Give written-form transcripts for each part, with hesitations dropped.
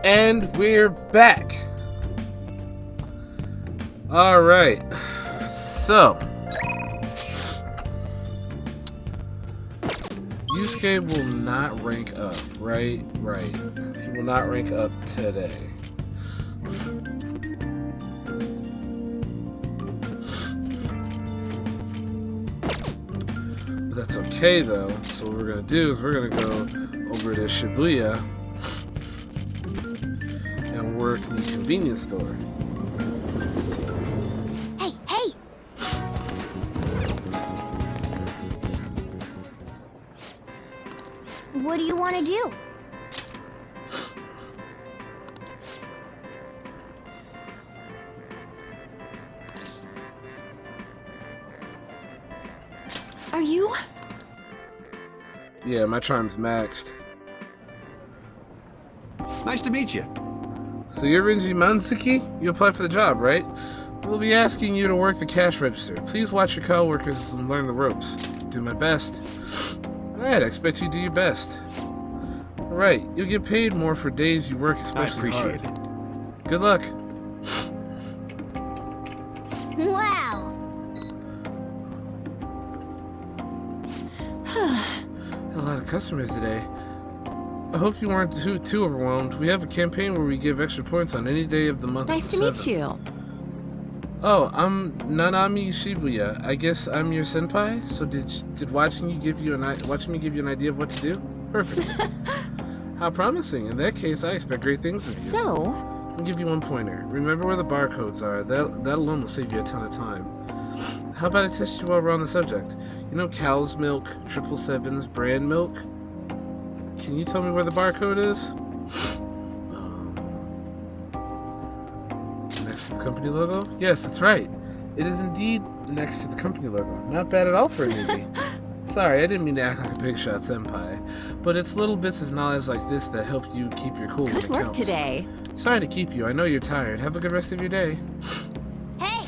And we're back. Alright. So, Yusuke will not rank up, right? Right. He will not rank up today. But that's okay though. So what we're gonna do is we're gonna go over to Shibuya and work the convenience store. Hey, hey! What do you want to do? Are you? Yeah, my charm's maxed. Nice to meet you. So you're Rinji Manzuki? You applied for the job, right? We'll be asking you to work the cash register. Please watch your coworkers and learn the ropes. Do my best. Alright, I expect you to do your best. Alright, you'll get paid more for days you work especially hard. I appreciate it. Good luck. Wow! Had a lot of customers today. I hope you weren't too overwhelmed. We have a campaign where we give extra points on any day of the month. Nice to meet you. Oh, I'm Nanami Shibuya. I guess I'm your senpai. So did watching me give you an idea of what to do? Perfect. How promising. In that case, I expect great things of you. So, I'll give you one pointer. Remember where the barcodes are. That alone will save you a ton of time. How about I test you while we're on the subject? You know cow's milk, 777's brand milk? Can you tell me where the barcode is? Next to the company logo? Yes, that's right. It is indeed next to the company logo. Not bad at all for a newbie. Sorry, I didn't mean to act like a big shot senpai, but it's little bits of knowledge like this that help you keep your cool when good it work counts. today. Sorry to keep you. I know you're tired. Have a good rest of your day. Hey!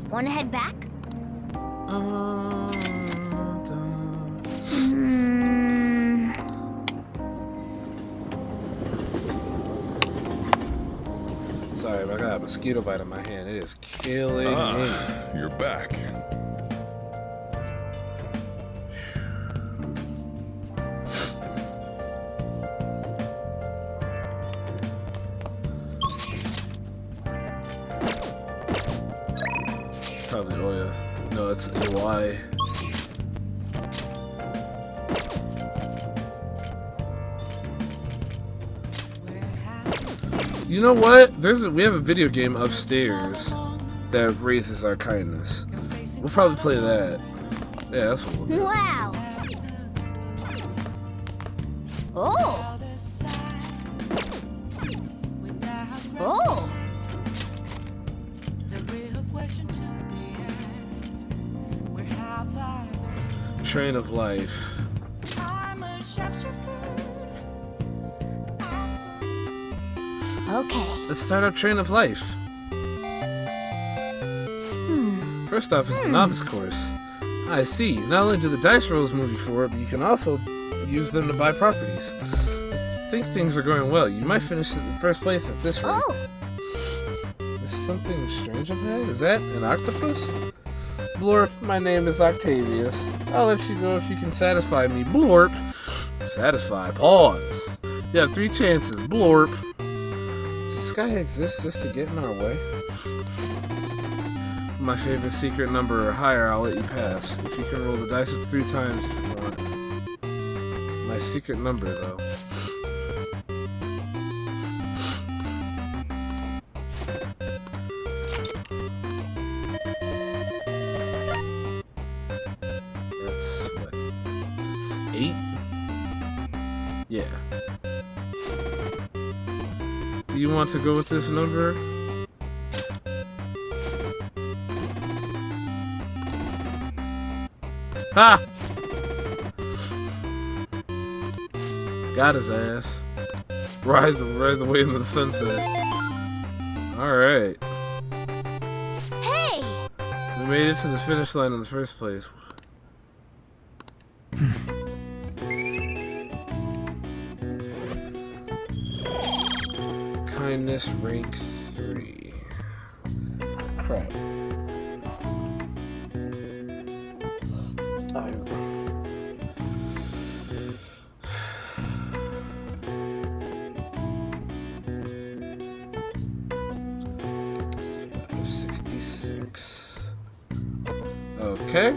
Want to head back? Hmm. Sorry, but I got a mosquito bite on my hand. It is killing me. You're back. It's probably Oya. No, it's AY. You know what? We have a video game upstairs that raises our kindness. We'll probably play that. Yeah, that's what we'll do. Wow! Oh! Oh! Train of Life. Okay. Let's start our Train of Life. First off, it's the novice course. I see. Not only do the dice rolls move you forward, but you can also use them to buy properties. I think things are going well. You might finish in first place at this rate. Oh! Is something strange up ahead? Is that an octopus? Blorp, my name is Octavius. I'll let you go if you can satisfy me. Blorp. Satisfy. Pause. You have 3 chances. Blorp. Does this guy exist just to get in our way? My favorite secret number or higher, I'll let you pass. If you can roll the dice up 3 times if you want. My secret number, though. That's what? That's 8? Yeah. Do you want to go with this number? Ha! Got his ass. Ride the way into the sunset. Alright. Hey! made it to the finish line in the first place. Kindness rank 3. Crap. Okay.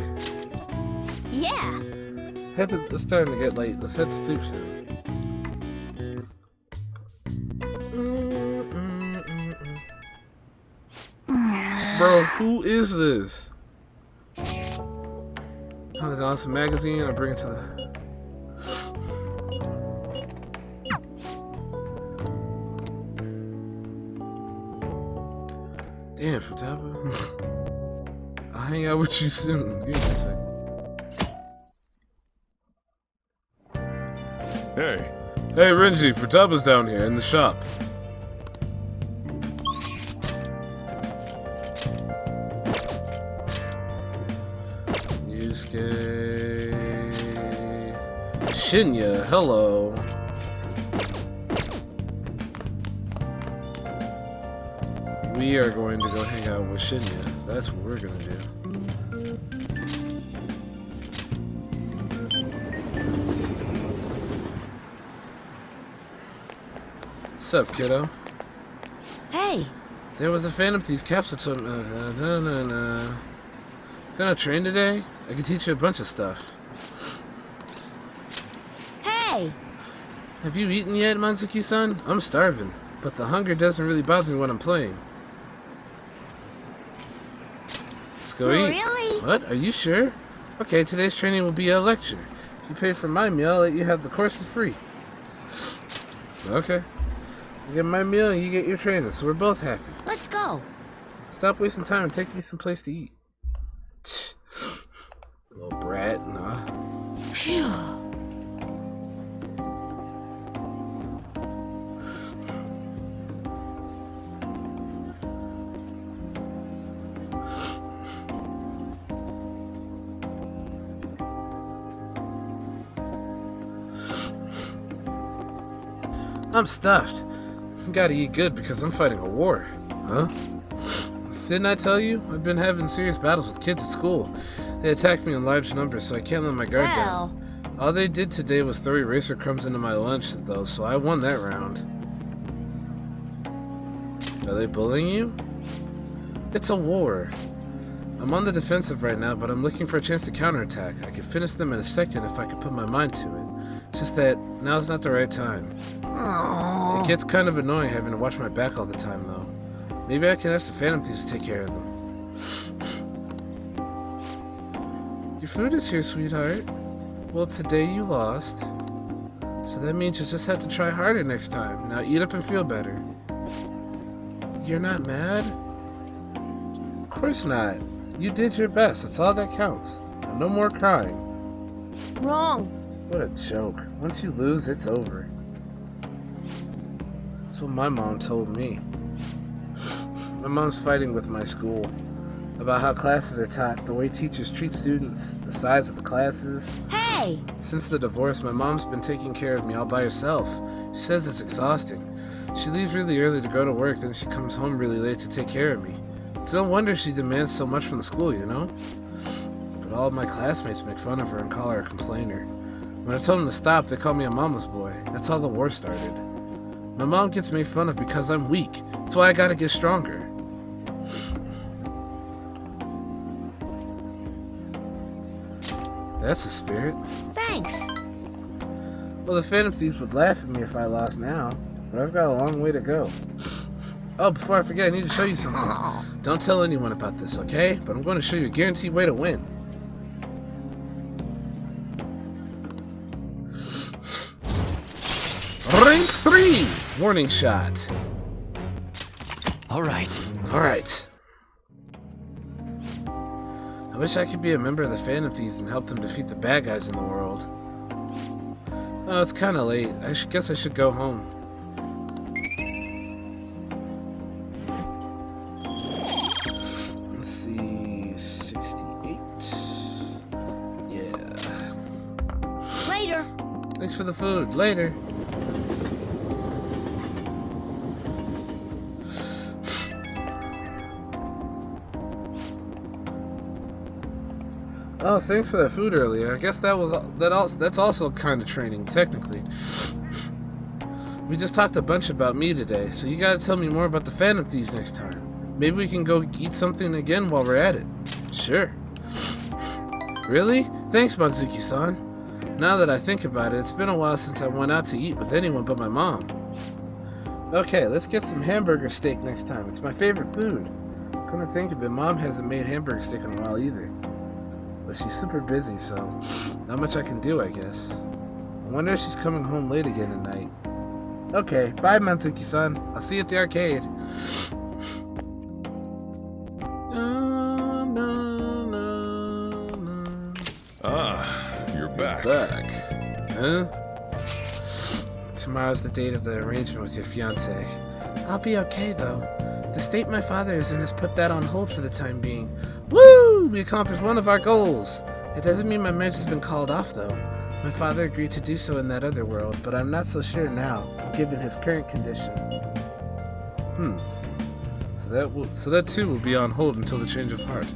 Yeah. It's starting to get late. Let's head to Stoop soon. Bro, who is this? Oh, an awesome magazine. I'll bring it to the... Damn, Futaba. I'll hang out with you soon. Give me a second. Hey. Hey, Renji, Futaba's down here in the shop. Yusuke... Shinya, hello. We are going to go hang out with Shinya. That's what we're gonna do. What's up, kiddo? Hey. There was a Phantom Thieves capsule to... Gonna train today? I can teach you a bunch of stuff. Hey. Have you eaten yet, Manzuki-san? I'm starving, but the hunger doesn't really bother me when I'm playing. Let's go eat. Really? What? Are you sure? Okay, today's training will be a lecture. If you pay for my meal, I'll let you have the course for free. Okay. You get my meal and you get your training, so we're both happy. Let's go. Stop wasting time and take me someplace to eat. Little brat, nah. Phew. I'm stuffed. Gotta eat good because I'm fighting a war. Huh? Didn't I tell you? I've been having serious battles with kids at school. They attacked me in large numbers, so I can't let my guard down. All they did today was throw eraser crumbs into my lunch, though, so I won that round. Are they bullying you? It's a war. I'm on the defensive right now, but I'm looking for a chance to counterattack. I could finish them in a second if I could put my mind to it. It's just that now's not the right time. Oh. It gets kind of annoying having to watch my back all the time, though. Maybe I can ask the Phantom Thieves to take care of them. Your food is here, sweetheart. Well, today you lost. So that means you'll just have to try harder next time. Now eat up and feel better. You're not mad? Of course not. You did your best. That's all that counts. Now, no more crying. Wrong. What a joke. Once you lose, it's over. That's what my mom told me. My mom's fighting with my school about how classes are taught, the way teachers treat students, the size of the classes. Hey. Since the divorce, my mom's been taking care of me all by herself. She says it's exhausting. She leaves really early to go to work, then she comes home really late to take care of me. It's no wonder she demands so much from the school, you know? But all of my classmates make fun of her and call her a complainer. When I told them to stop, they called me a mama's boy. That's how the war started. My mom gets made fun of because I'm weak. That's why I gotta get stronger. That's the spirit. Thanks. Well, the Phantom Thieves would laugh at me if I lost now, but I've got a long way to go. Oh, before I forget, I need to show you something. Don't tell anyone about this, okay? But I'm going to show you a guaranteed way to win. Rank 3! Warning shot. Alright. Alright. I wish I could be a member of the Phantom Thieves and help them defeat the bad guys in the world. Oh, it's kinda late. Guess I should go home. Let's see... 6 Later. Thanks for the food. Later. Oh, thanks for that food earlier. I guess that's also kind of training, technically. We just talked a bunch about me today, so you gotta tell me more about the Phantom Thieves next time. Maybe we can go eat something again while we're at it. Sure. Really? Thanks, Monzuki-san. Now that I think about it, it's been a while since I went out to eat with anyone but my mom. Okay, let's get some hamburger steak next time. It's my favorite food. Come to think of it, Mom hasn't made hamburger steak in a while either. But she's super busy, so not much I can do, I guess. I wonder if she's coming home late again tonight. Okay, bye, Monzuki-san. I'll see you at the arcade. You're back. Huh? Tomorrow's the date of the arrangement with your fiancé. I'll be okay, though. The state my father is in has put that on hold for the time being. Woo! We accomplished one of our goals. It doesn't mean my marriage has been called off, though. My father agreed to do so in that other world, but I'm not so sure now, given his current condition. So that too will be on hold until the change of heart.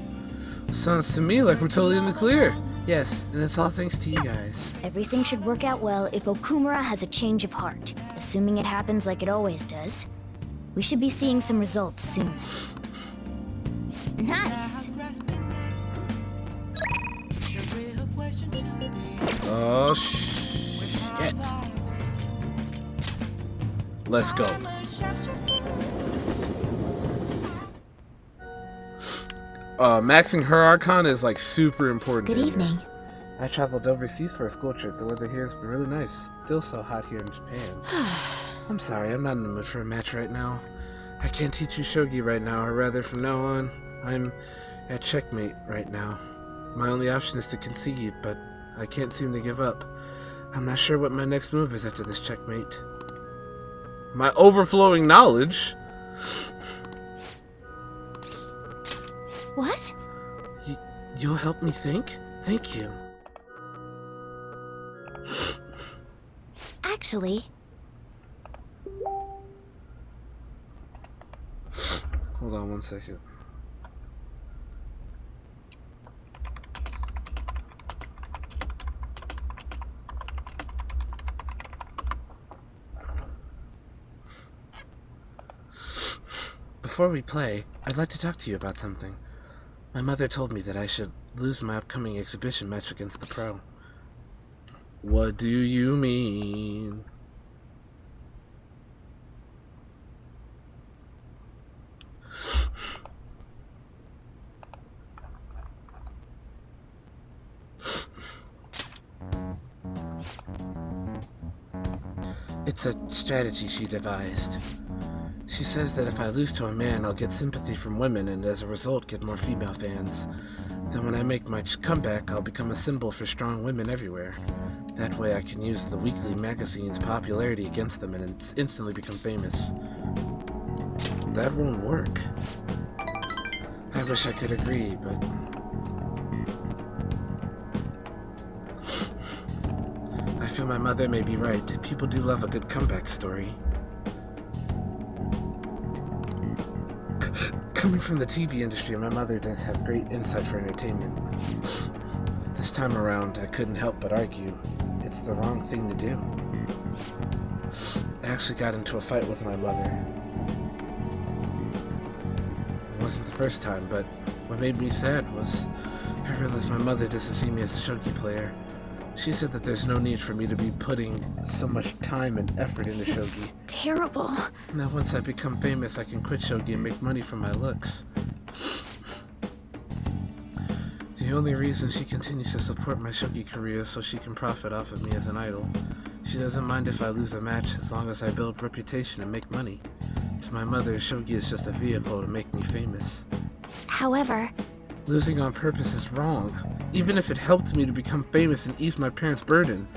Sounds to me like we're totally in the clear. Yes, and it's all thanks to you guys. Everything should work out well if Okumura has a change of heart, assuming it happens like it always does. We should be seeing some results soon. Nice! Oh, shit. Let's go. Maxing her Archon is like super important. Good evening. I traveled overseas for a school trip. The weather here has been really nice. Still so hot here in Japan. I'm sorry, I'm not in the mood for a match right now. I can't teach you shogi right now, or rather from now on, I'm at checkmate right now. My only option is to concede, but I can't seem to give up. I'm not sure what my next move is after this checkmate. My overflowing knowledge? What? You'll help me think? Thank you. Actually... Hold on one second. Before we play, I'd like to talk to you about something. My mother told me that I should lose my upcoming exhibition match against the pro. What do you mean? It's a strategy she devised. She says that if I lose to a man, I'll get sympathy from women and as a result get more female fans. Then when I make my comeback, I'll become a symbol for strong women everywhere. That way I can use the weekly magazine's popularity against them and instantly become famous. That won't work. I wish I could agree, but... I feel my mother may be right. People do love a good comeback story. Coming from the TV industry, my mother does have great insight for entertainment. This time around, I couldn't help but argue. It's the wrong thing to do. I actually got into a fight with my mother. It wasn't the first time, but what made me sad was I realized my mother doesn't see me as a shogi player. She said that there's no need for me to be putting so much time and effort into shogi. It's terrible. Now once I become famous, I can quit shogi and make money from my looks. The only reason she continues to support my shogi career is so she can profit off of me as an idol. She doesn't mind if I lose a match as long as I build reputation and make money. To my mother, shogi is just a vehicle to make me famous. However... Losing on purpose is wrong. Even if it helped me to become famous and ease my parents' burden,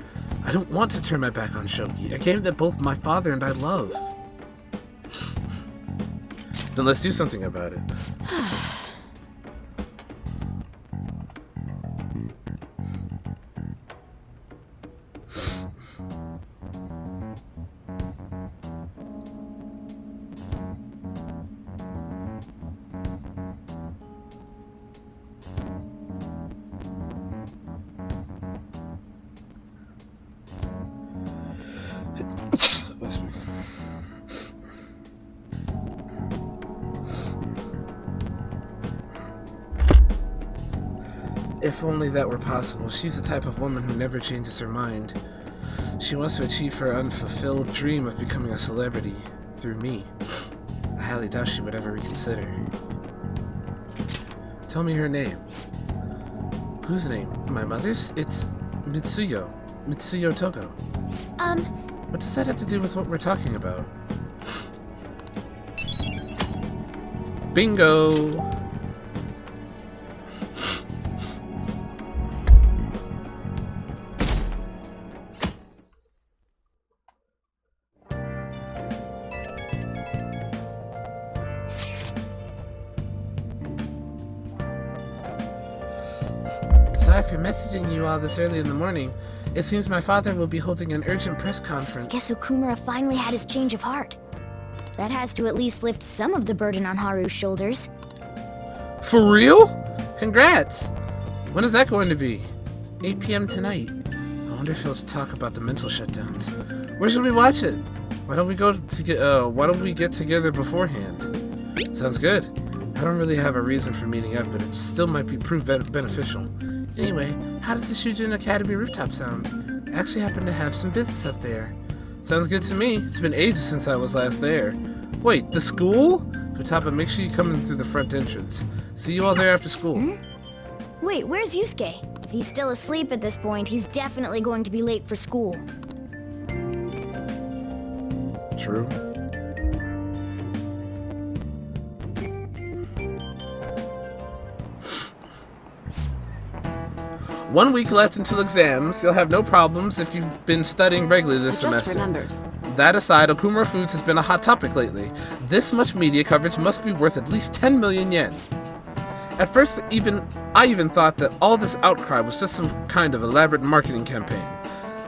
I don't want to turn my back on shogi, a game that both my father and I love. Then let's do something about it. If only that were possible. She's the type of woman who never changes her mind. She wants to achieve her unfulfilled dream of becoming a celebrity through me. I highly doubt she would ever reconsider. Tell me her name. Whose name? My mother's? It's Mitsuyo. Mitsuyo Togo. What does that have to do with what we're talking about? Bingo! Sorry for messaging you all this early in the morning. It seems my father will be holding an urgent press conference. Guess Okumura finally had his change of heart. That has to at least lift some of the burden on Haru's shoulders. For real? Congrats! When is that going to be? 8 p.m. tonight. I wonder if he'll talk about the mental shutdowns. Where should we watch it? Why don't we get together beforehand? Sounds good. I don't really have a reason for meeting up, but it still might be prove beneficial. Anyway, how does the Shujin Academy rooftop sound? I actually happen to have some business up there. Sounds good to me. It's been ages since I was last there. Wait, the school? Futaba, make sure you come in through the front entrance. See you all there after school. Wait, where's Yusuke? If he's still asleep at this point, he's definitely going to be late for school. True. One week left until exams. You'll have no problems if you've been studying regularly this semester. remembered. That aside, Okumura Foods has been a hot topic lately. This much media coverage must be worth at least 10 million yen. At first, I even thought that all this outcry was just some kind of elaborate marketing campaign.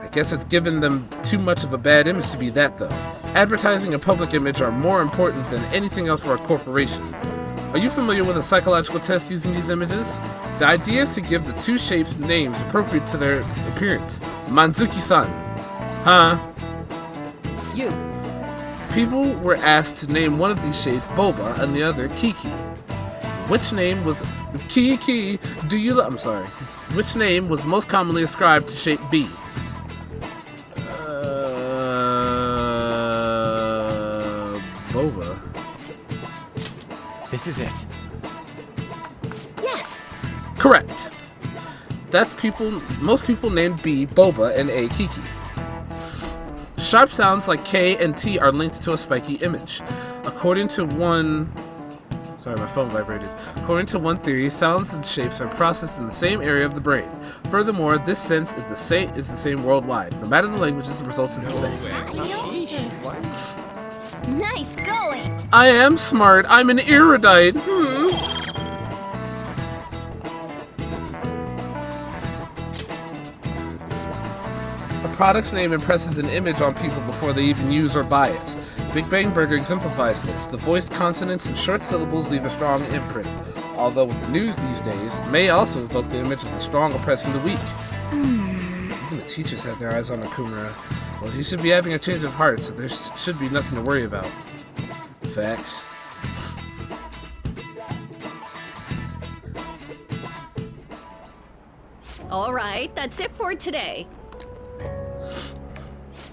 I guess it's given them too much of a bad image to be that, though. Advertising and public image are more important than anything else for a corporation. Are you familiar with a psychological test using these images? The idea is to give the two shapes names appropriate to their appearance. Manzuki-san. Huh? You. People were asked to name one of these shapes Boba and the other Kiki. Which name was Kiki? Which name was most commonly ascribed to shape B? Boba. This is it. Yes. Correct. Most people named B Boba and A Kiki. Sharp sounds like K and T are linked to a spiky image. According to one theory, sounds and shapes are processed in the same area of the brain. Furthermore, this sense is the same worldwide. No matter the languages, the results are the same. Nice going! I am smart. I'm an erudite. A product's name impresses an image on people before they even use or buy it. Big Bang Burger exemplifies this. The voiced consonants and short syllables leave a strong imprint, although with the news these days, may also evoke the image of the strong oppressing the weak. Even the teachers have their eyes on Okumura. Well, he should be having a change of heart, so there should be nothing to worry about. Facts. All right, that's it for today.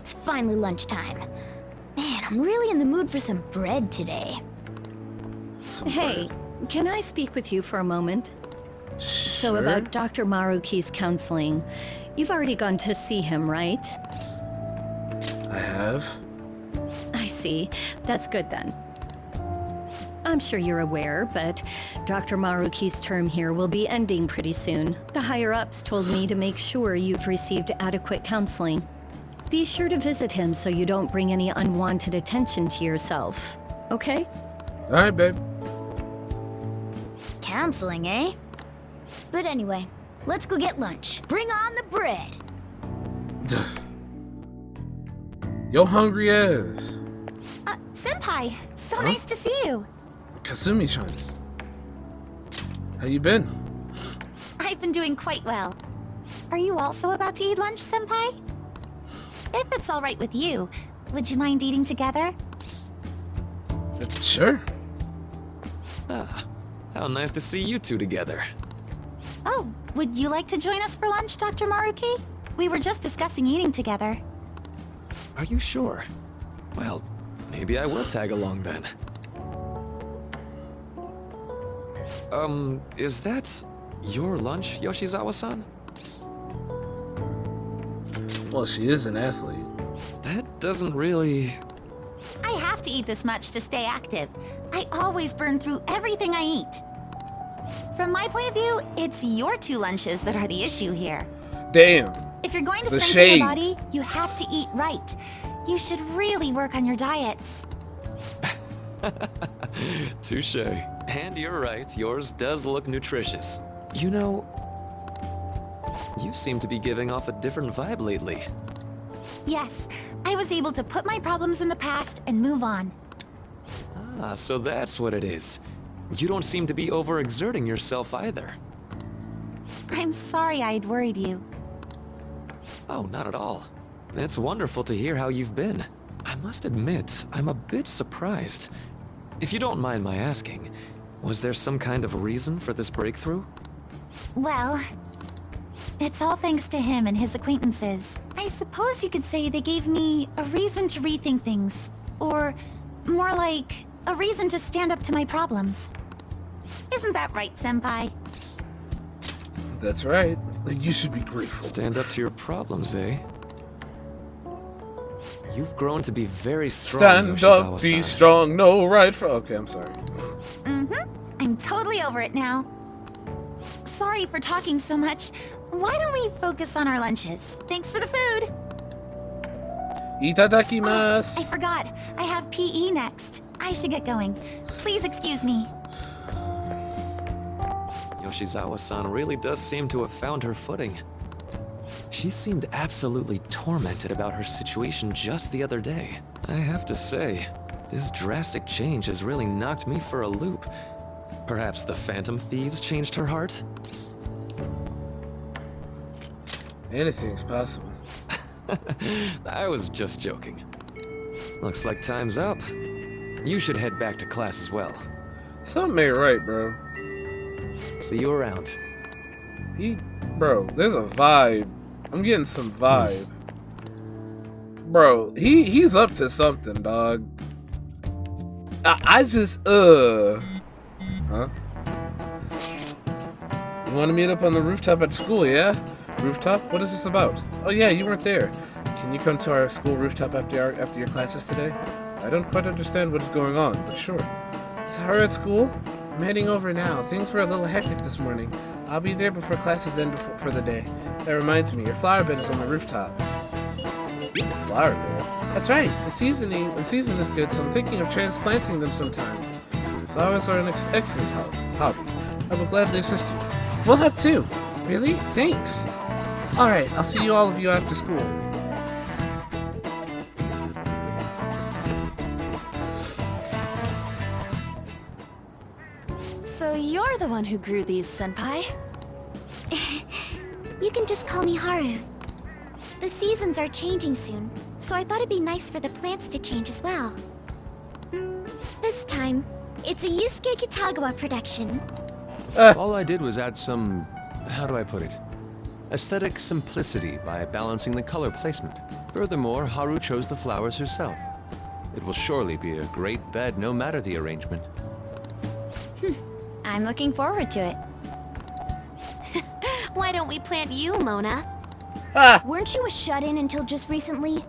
It's finally lunchtime. Man, I'm really in the mood for some bread today. Hey, can I speak with you for a moment? So Sure. about Dr. Maruki's counseling. You've already gone to see him, right? I have. I see. That's good then. I'm sure you're aware, but Dr. Maruki's term here will be ending pretty soon. The higher-ups told me to make sure you've received adequate counseling. Be sure to visit him so you don't bring any unwanted attention to yourself. Okay? Alright, babe. Counseling, eh? But anyway, let's go get lunch. Bring on the bread! Yo hungry ass. Senpai, so Huh? nice to see you. Kasumi-chan. How you been? I've been doing quite well. Are you also about to eat lunch, Senpai? If it's all right with you, would you mind eating together? Sure. Ah, how nice to see you two together. Oh, would you like to join us for lunch, Dr. Maruki? We were just discussing eating together. Are you sure? Well, maybe I will tag along then. Is that your lunch, Yoshizawa-san? Well, she is an athlete. That doesn't really... I have to eat this much to stay active. I always burn through everything I eat. From my point of view, it's your 2 lunches that are the issue here. Damn. If you're going to The strengthen shade. your body, you have to eat right. You should really work on your diets. Touche. And you're right, yours does look nutritious. You know, you seem to be giving off a different vibe lately. Yes, I was able to put my problems in the past and move on. Ah, so that's what it is. You don't seem to be overexerting yourself either. I'm sorry I'd worried you. Oh, not at all. It's wonderful to hear how you've been. I must admit, I'm a bit surprised. If you don't mind my asking, was there some kind of reason for this breakthrough? Well, it's all thanks to him and his acquaintances. I suppose you could say they gave me a reason to rethink things. Or, more like, a reason to stand up to my problems. Isn't that right, Senpai? That's right. You should be grateful. Stand up to your problems, eh? You've grown to be very strong, Stand up, Yoshizawa-san. be strong, no right for. Okay, I'm sorry. I'm totally over it now. Sorry for talking so much. Why don't we focus on our lunches? Thanks for the food. I Itadakimasu. forgot. I have PE next. I should get going. Please excuse me. Yoshizawa-san really does seem to have found her footing. She seemed absolutely tormented about her situation just the other day. I have to say, this drastic change has really knocked me for a loop. Perhaps the Phantom Thieves changed her heart? Anything's possible. I was just joking. Looks like time's up. You should head back to class as well. Something ain't right, bro. See you around. Bro, there's a vibe. I'm getting some vibe. Bro, he's up to something, dog. I just, Huh? You want to meet up on the rooftop at the school, yeah? Rooftop? What is this about? Oh yeah, you weren't there. Can you come to our school rooftop after your classes today? I don't quite understand what is going on, but sure. Is Haru at school? I'm heading over now. Things were a little hectic this morning. I'll be there before classes end for the day. That reminds me, your flower bed is on the rooftop. Flower bed? That's right. The season is good, so I'm thinking of transplanting them sometime. Flowers are an excellent hobby. I will gladly assist you. We'll help too. Really? Thanks. Alright, I'll see all of you after school. So you're the one who grew these, Senpai? You can just call me Haru. The seasons are changing soon, so I thought it'd be nice for the plants to change as well. This time, it's a Yusuke Kitagawa production. All I did was add some, how do I put it? Aesthetic simplicity by balancing the color placement. Furthermore, Haru chose the flowers herself. It will surely be a great bed no matter the arrangement. I'm looking forward to it. Why don't we plant you, Mona? Ah! Weren't you a shut-in until just recently?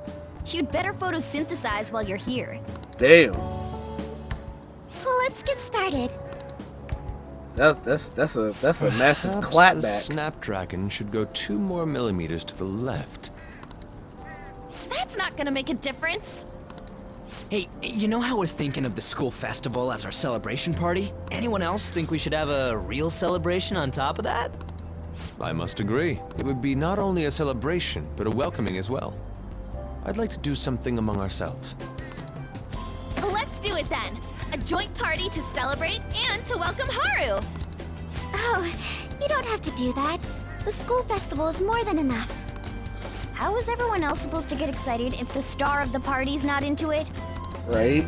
You'd better photosynthesize while you're here. Damn. Well, let's get started. That's a massive Perhaps the clapback. Snapdragon should go 2 more millimeters to the left. That's not gonna make a difference. Hey, you know how we're thinking of the school festival as our celebration party? Anyone else think we should have a real celebration on top of that? I must agree. It would be not only a celebration, but a welcoming as well. I'd like to do something among ourselves. Let's do it then. A joint party to celebrate and to welcome Haru. Oh, you don't have to do that. The school festival is more than enough. How is everyone else supposed to get excited if the star of the party's not into it? Right?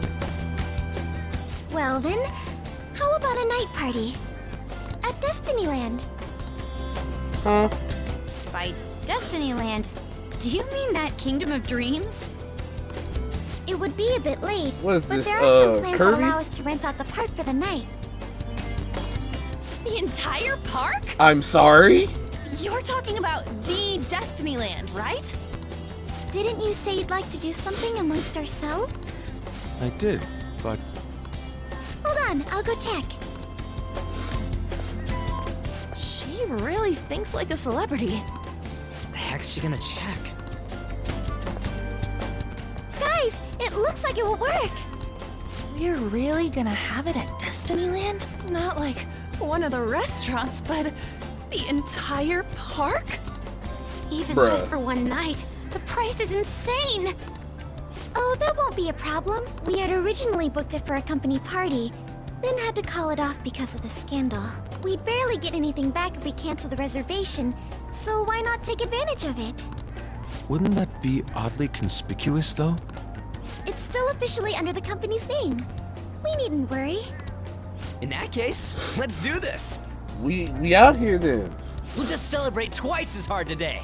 Well then, how about a night party? At Destinyland? Huh? By Destinyland, do you mean that Kingdom of Dreams? It would be a bit late, What is but this, there are some plans that Kirby? allow us to rent out the park for the night. The entire park? I'm sorry? You're talking about the Destinyland, right? Didn't you say you'd like to do something amongst ourselves? I did, but Hold on, I'll go check. She really thinks like a celebrity. The heck's she gonna check? Guys, it looks like it will work. We're really gonna have it at Destinyland? Not like one of the restaurants, but the entire park? Even Bruh. just for one night, the price is insane. Oh, that won't be a problem. We had originally booked it for a company party, then had to call it off because of the scandal. We'd barely get anything back if we cancel the reservation, so why not take advantage of it? wouldn't that be oddly conspicuous, though? It's still officially under the company's name. We needn't worry. In that case, let's do this. We out here then. We'll just celebrate twice as hard today.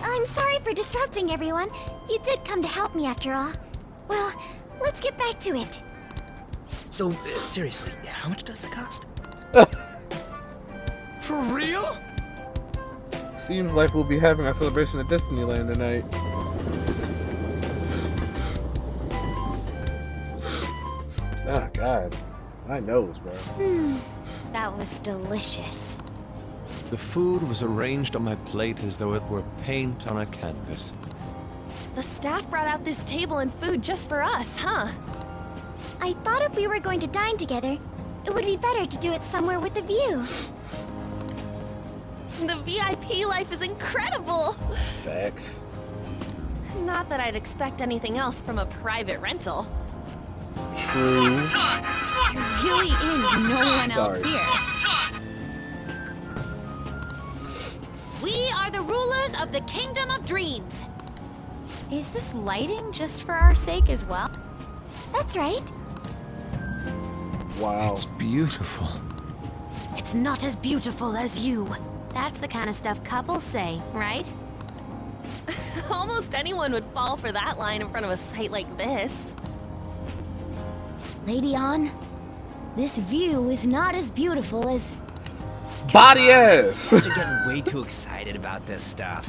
I'm sorry for disrupting everyone. You did come to help me after all. Well, let's get back to it. So, seriously, how much does it cost? For real? Seems like we'll be having our celebration at Disneyland tonight. Oh God, my nose, bro. That was delicious. The food was arranged on my plate as though it were paint on a canvas. The staff brought out this table and food just for us, huh? I thought if we were going to dine together, it would be better to do it somewhere with a view. The VIP life is incredible! Facts. Not that I'd expect anything else from a private rental. True. There really is no one else Sorry. here. We are the rulers of the Kingdom of Dreams. Is this lighting just for our sake as well? That's right. Wow. It's beautiful. It's not as beautiful as you. That's the kind of stuff couples say, right? Almost anyone would fall for that line in front of a sight like this. Lady On, this view is not as beautiful as... Body ass. You're getting way too excited about this stuff.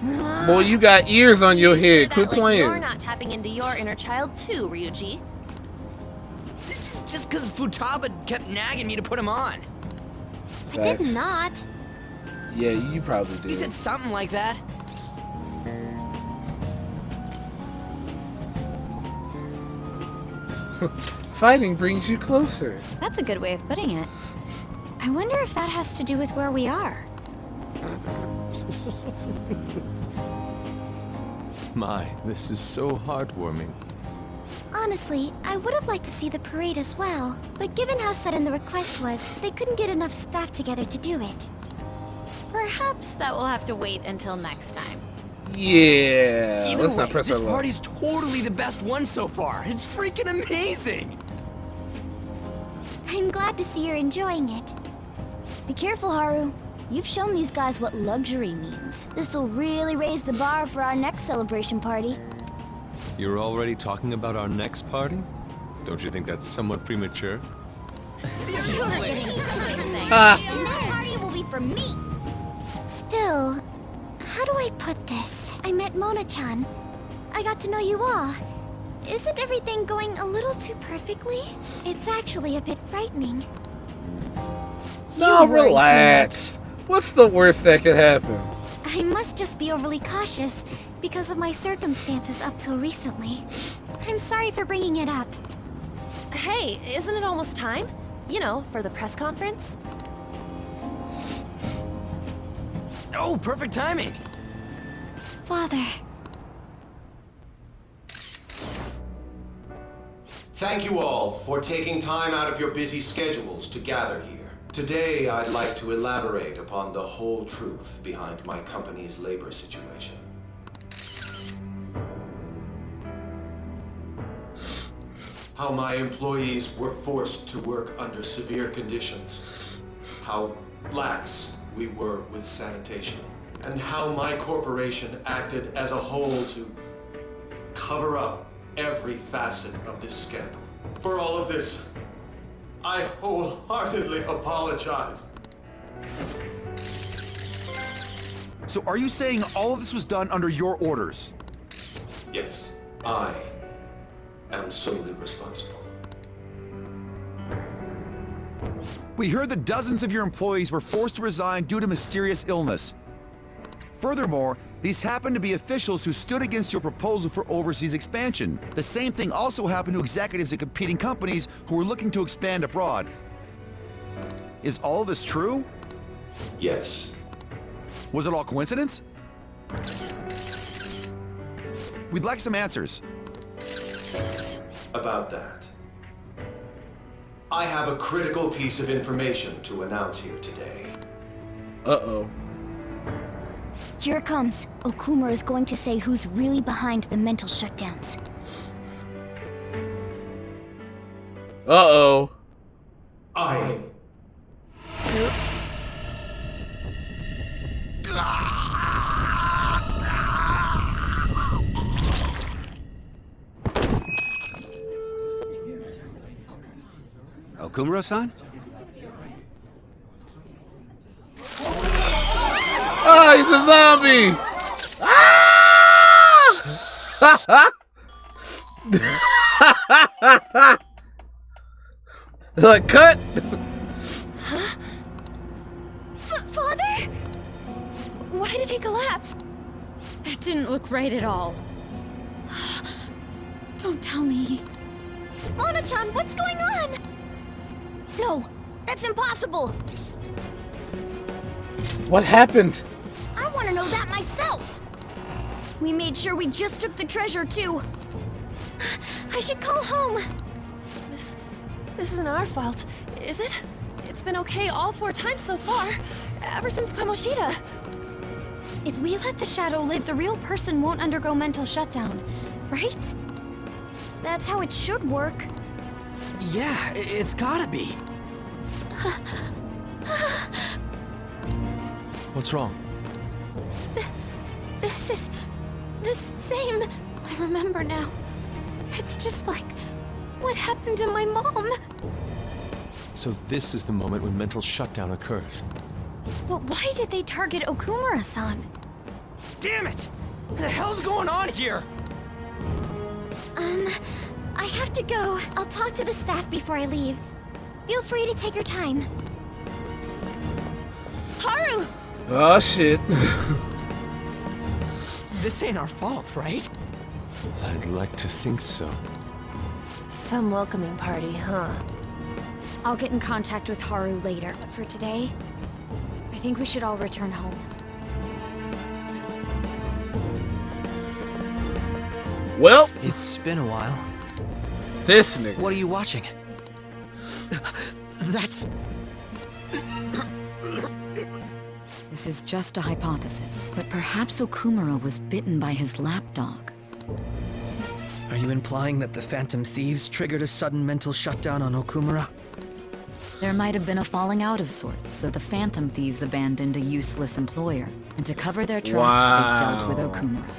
Boy, you got ears on your head. Quit You're playing. not tapping into your inner child too, Ryuji. This is just because Futaba kept nagging me to put him on. I did Facts. not. Yeah, you probably He did. said something like that. Fighting brings you closer. That's a good way of putting it. I wonder if that has to do with where we are. My, this is so heartwarming. Honestly, I would have liked to see the parade as well, but given how sudden the request was, they couldn't get enough staff together to do it. Perhaps that will have to wait until next time. Yeah. Either Let's way, not press this our luck. party's totally the best one so far. It's freaking amazing. I'm glad to see you're enjoying it. Be careful, Haru. You've shown these guys what luxury means. This'll really raise the bar for our next celebration party. You're already talking about our next party? Don't you think that's somewhat premature? Seriously. That party will be for me. Still, how do I put this? I met Mona-chan. I got to know you all. Isn't everything going a little too perfectly? It's actually a bit frightening. No, You worry too relax. What's the worst that could happen? I must just be overly cautious because of my circumstances up till recently. I'm sorry for bringing it up. Hey, isn't it almost time? You know, for the press conference? Oh, perfect timing. Father. Thank you all for taking time out of your busy schedules to gather here. Today, I'd like to elaborate upon the whole truth behind my company's labor situation. How my employees were forced to work under severe conditions. How lax we were with sanitation, and how my corporation acted as a whole to cover up every facet of this scandal. For all of this, I wholeheartedly apologize. So are you saying all of this was done under your orders? Yes, I am solely responsible. We heard that dozens of your employees were forced to resign due to mysterious illness. Furthermore, these happened to be officials who stood against your proposal for overseas expansion. The same thing also happened to executives at competing companies who were looking to expand abroad. Is all of this true? Yes. Was it all coincidence? We'd like some answers. About that, I have a critical piece of information to announce here today. Uh-oh. Here it comes. Okumura is going to say who's really behind the mental shutdowns. Uh-oh. I... Okumura-san? Ah, he's a zombie! Ah! Like, cut! Father? Why did he collapse? That didn't look right at all. Don't tell me. Mona-chan, what's going on? No, that's impossible. What happened? I want to know that myself. We made sure we just took the treasure, too. I should call home. This isn't our fault, is it? It's been okay all 4 times so far, ever since Kamoshida. If we let the shadow live, the real person won't undergo mental shutdown, right? That's how it should work. Yeah, it's gotta be. What's wrong? This is the same. I remember now. It's just like what happened to my mom. So this is the moment when mental shutdown occurs. But why did they target Okumura-san? Damn it! What the hell's going on here? I have to go. I'll talk to the staff before I leave. Feel free to take your time. Haru! Oh, shit. This ain't our fault, right? I'd like to think so. Some welcoming party, huh? I'll get in contact with Haru later, but for today, I think we should all return home. Well, It's been a while. this nigga. What are you watching? That's... This is just a hypothesis, but perhaps Okumura was bitten by his lapdog. Are you implying that the Phantom Thieves triggered a sudden mental shutdown on Okumura? There might have been a falling out of sorts, so the Phantom Thieves abandoned a useless employer. And to cover their tracks, they dealt with Okumura.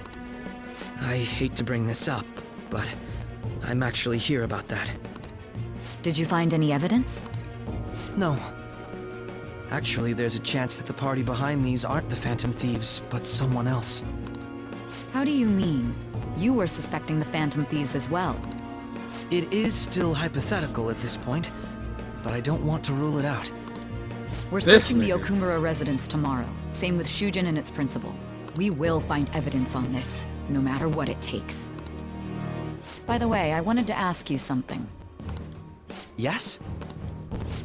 I hate to bring this up, but I'm actually here about that. Did you find any evidence? No. Actually, there's a chance that the party behind these aren't the Phantom Thieves, but someone else. How do you mean? You were suspecting the Phantom Thieves as well. It is still hypothetical at this point, but I don't want to rule it out. We're This searching the nigga. Okumura residence tomorrow. Same with Shujin and its principal. We will find evidence on this, no matter what it takes. By the way, I wanted to ask you something. Yes?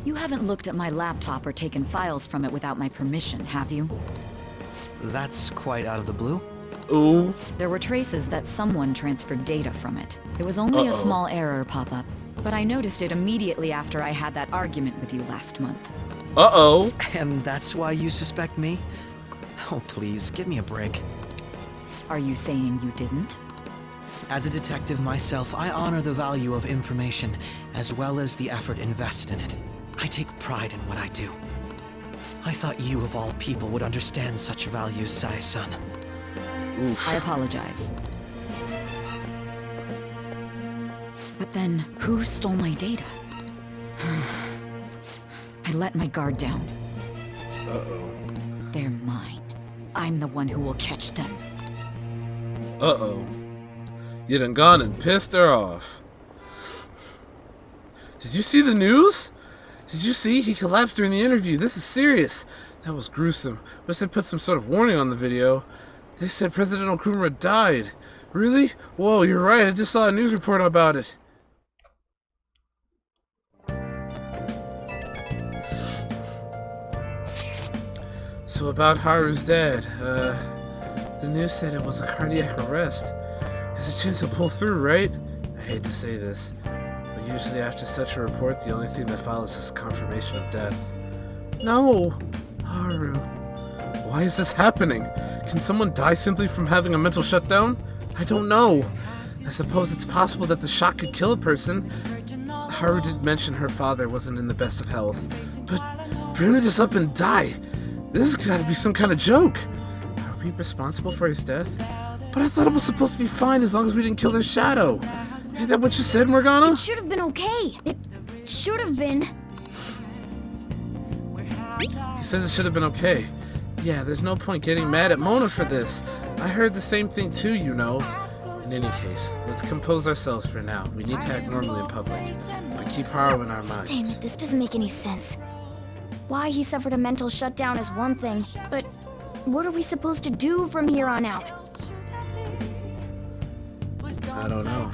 You haven't looked at my laptop or taken files from it without my permission, have you? That's quite out of the blue. Ooh. There were traces that someone transferred data from it. It was only a small error pop-up, but I noticed it immediately after I had that argument with you last month. Uh-oh. And that's why you suspect me? Oh, please, give me a break. Are you saying you didn't? As a detective myself, I honor the value of information, as well as the effort invested in it. I take pride in what I do. I thought you of all people would understand such values, Sai-san. I apologize. But then, who stole my data? I let my guard down. Uh-oh. They're mine. I'm the one who will catch them. Uh-oh. You done gone and pissed her off. Did you see the news? Did you see? He collapsed during the interview. This is serious. That was gruesome. Wish they put some sort of warning on the video. They said President Okumura died. Really? Whoa, you're right. I just saw a news report about it. So about Haru's dad, the news said it was a cardiac arrest. There's a chance he'll pull through, right? I hate to say this, but usually after such a report, the only thing that follows is confirmation of death. No! Haru. Why is this happening? Can someone die simply from having a mental shutdown? I don't know. I suppose it's possible that the shock could kill a person. Haru did mention her father wasn't in the best of health, but for him to just up and die, this has got to be some kind of joke. Are we responsible for his death? But I thought it was supposed to be fine as long as we didn't kill their shadow. Ain't that what you said, Morgana? It should have been okay. It should have been. He says it should have been okay. Yeah, there's no point getting mad at Mona for this. I heard the same thing too, you know. In any case, let's compose ourselves for now. We need to act normally in public, but keep Haru in our minds. Damn it, this doesn't make any sense. Why he suffered a mental shutdown is one thing, but what are we supposed to do from here on out? I don't know.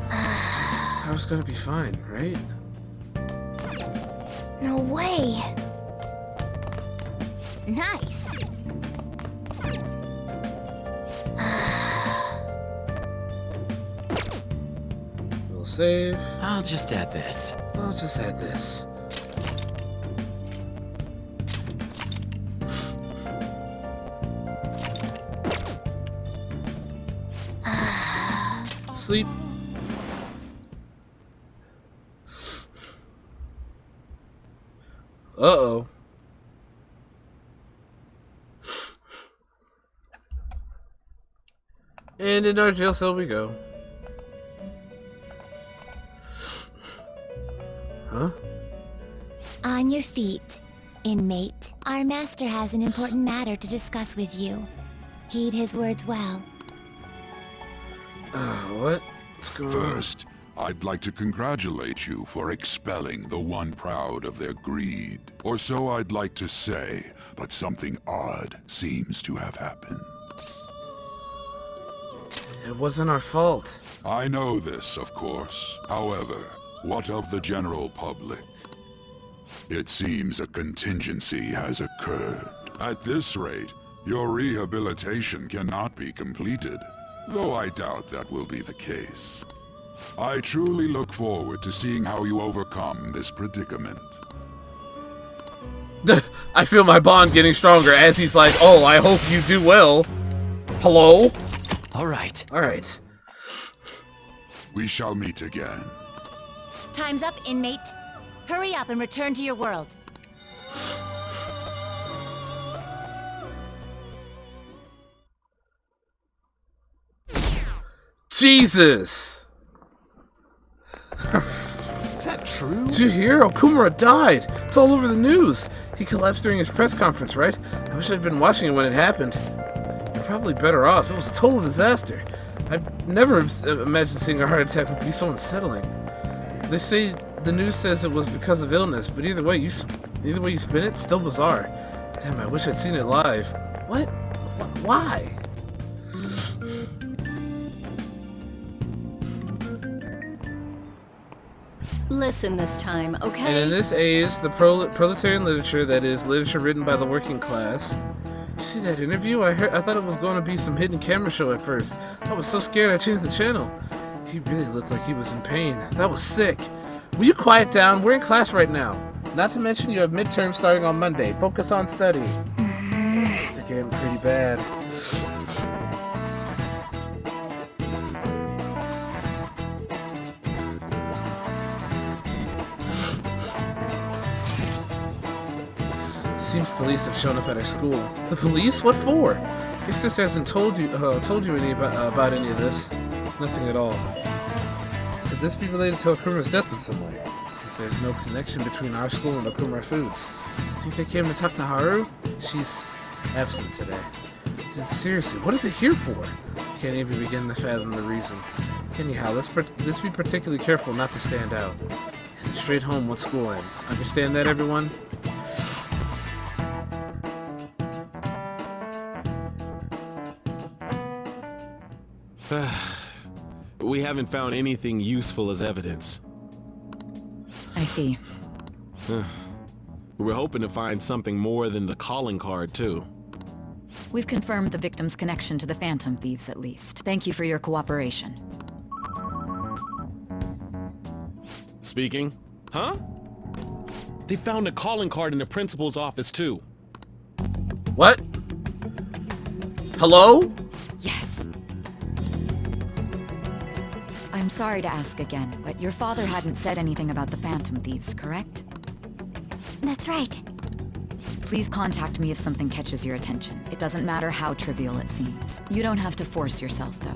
Haru's gonna be fine, right? No way. Nice. We'll save. I'll just add this. I'll just add this. Sleep. Uh-oh. And in our jail cell we go. Huh? On your feet, inmate. Our master has an important matter to discuss with you. Heed his words well. What? What's going on? First, I'd like to congratulate you for expelling the one proud of their greed. Or so I'd like to say, but something odd seems to have happened. It wasn't our fault. I know this, of course. However, what of the general public? It seems a contingency has occurred. At this rate, your rehabilitation cannot be completed, though I doubt that will be the case. I truly look forward to seeing how you overcome this predicament. I feel my bond getting stronger as he's like, oh, I hope you do well. Hello? Alright. Alright. We shall meet again. Time's up, inmate. Hurry up and return to your world. Jesus! Is that true? Did you hear? Okumura died! It's all over the news! He collapsed during his press conference, right? I wish I'd been watching it when it happened. You're probably better off. It was a total disaster. I've never imagined seeing a heart attack would be so unsettling. They say the news says it was because of illness, but either way you spin it, it's still bizarre. Damn, I wish I'd seen it live. What? Why? Listen this time, okay? And in this age, the proletarian literature, that is, literature written by the working class. You see that interview? I thought it was going to be some hidden camera show at first. I was so scared I changed the channel. He really looked like he was in pain. That was sick. Will you quiet down? We're in class right now. Not to mention you have midterms starting on Monday. Focus on studying. Things are getting pretty bad. seems police have shown up at our school. The police? What for? Your sister hasn't told you any about any of this. Nothing at all. Could this be related to Okumura's death in some way? If there's no connection between our school and Okumura Foods, think they came to talk to Haru? She's absent today. Then seriously, what are they here for? Can't even begin to fathom the reason. Anyhow, let's be particularly careful not to stand out. Head straight home once school ends. Understand that, everyone? We haven't found anything useful as evidence. I see. We're hoping to find something more than the calling card, too. We've confirmed the victim's connection to the Phantom Thieves, at least. Thank you for your cooperation. Speaking? Huh? They found a calling card in the principal's office, too. What? Hello? Yes. I'm sorry to ask again, but your father hadn't said anything about the Phantom Thieves, correct? That's right. Please contact me if something catches your attention. It doesn't matter how trivial it seems. You don't have to force yourself, though.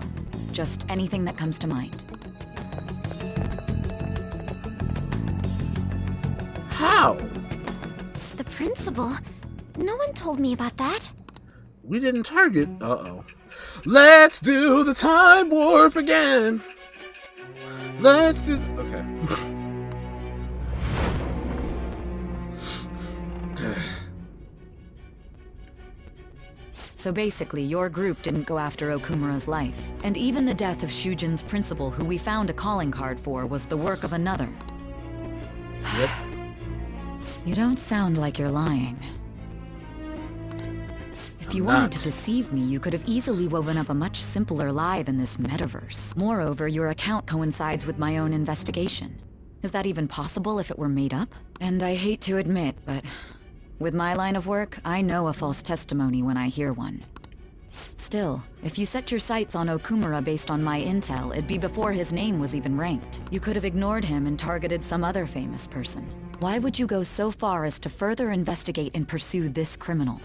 Just anything that comes to mind. How? The principal? No one told me about that. We didn't target. Uh-oh. Let's do the time warp again. Let's do... Okay. So basically, your group didn't go after Okumura's life. And even the death of Shujin's principal, who we found a calling card for, was the work of another. Yep. You don't sound like you're lying. If you wanted to deceive me, you could have easily woven up a much simpler lie than this metaverse. Moreover, your account coincides with my own investigation. Is that even possible if it were made up? And I hate to admit, but with my line of work, I know a false testimony when I hear one. Still, if you set your sights on Okumura based on my intel, it'd be before his name was even ranked. You could have ignored him and targeted some other famous person. Why would you go so far as to further investigate and pursue this criminal?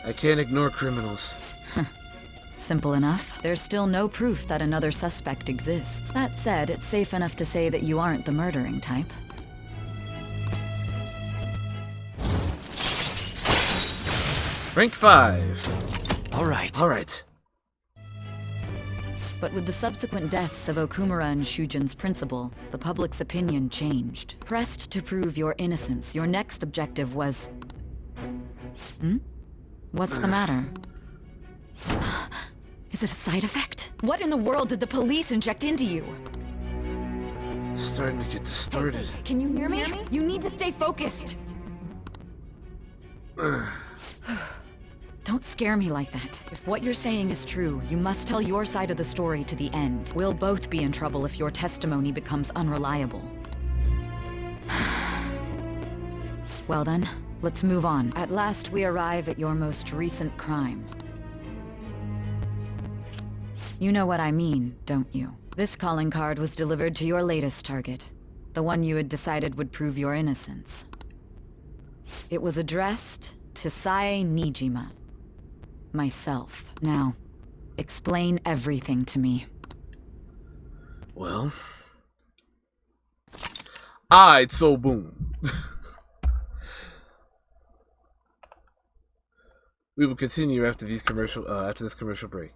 I can't ignore criminals. Simple enough. There's still no proof that another suspect exists. That said, it's safe enough to say that you aren't the murdering type. Rank 5. Alright. Alright. But with the subsequent deaths of Okumura and Shujin's principal, the public's opinion changed. Pressed to prove your innocence, your next objective was... What's the matter? Is it a side effect? What in the world did the police inject into you? Starting to get distorted. Can you hear me? You need to stay focused. Don't scare me like that. If what you're saying is true, you must tell your side of the story to the end. We'll both be in trouble if your testimony becomes unreliable. Well then, let's move on. At last we arrive at your most recent crime. You know what I mean, don't you? This calling card was delivered to your latest target. The one you had decided would prove your innocence. It was addressed to Sae Nijima. Myself. Now, explain everything to me. Well... Alright, so boom. We will continue after this commercial break.